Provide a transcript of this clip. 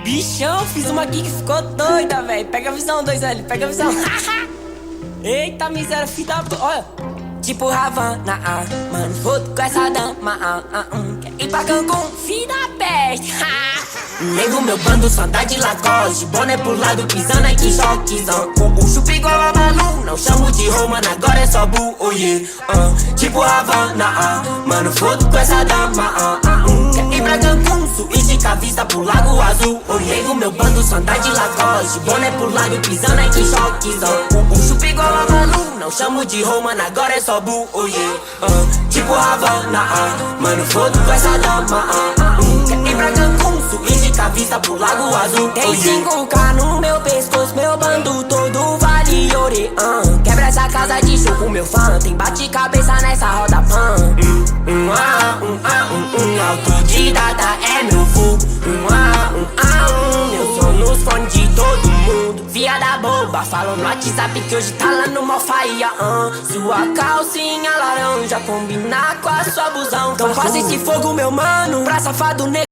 Bichão, fiz uma aqui que ficou doida, velho. Pega a visão, 2L, pega a visão. Eita, miséria, filho da... Olha. Tipo Havana, mano, foto com essa dama, Quer ir pra Cancún, filho da peste. Nego, meu bando só dá de Lacoste, boné pro lado, pisando aqui, choquezão. O chupa igual a Malu, não chamo de Romana, agora é só Bu, oh yeah. Tipo Havana, mano, foto com essa dama, Quer ir pra Cancún, suíte com a vista pro Lago Azul, oh yeah. Nego, meu bando só dá de Lacoste, boné pro lado, pisando aqui, choquezão. O chupa igual a Malu, não chamo de Romana, agora é só Bu, oh yeah. Tipo Havana, mano, foto com essa dama, Quer ir pra Cancún, suíte com a vista pro Lago Azul. Tem 5K no meu pescoço, meu bando todo vale ouro. Quebra essa casa de show com meu fã, tem bate-cabeça nessa roda pan. Autodidata é meu fogo. Meu som nos fones de todo mundo. Viada boba, falou no WhatsApp que hoje tá lá no Malfaia. Sua calcinha laranja combina com a sua blusão. Então faz esse fogo, meu mano, pra safado negro.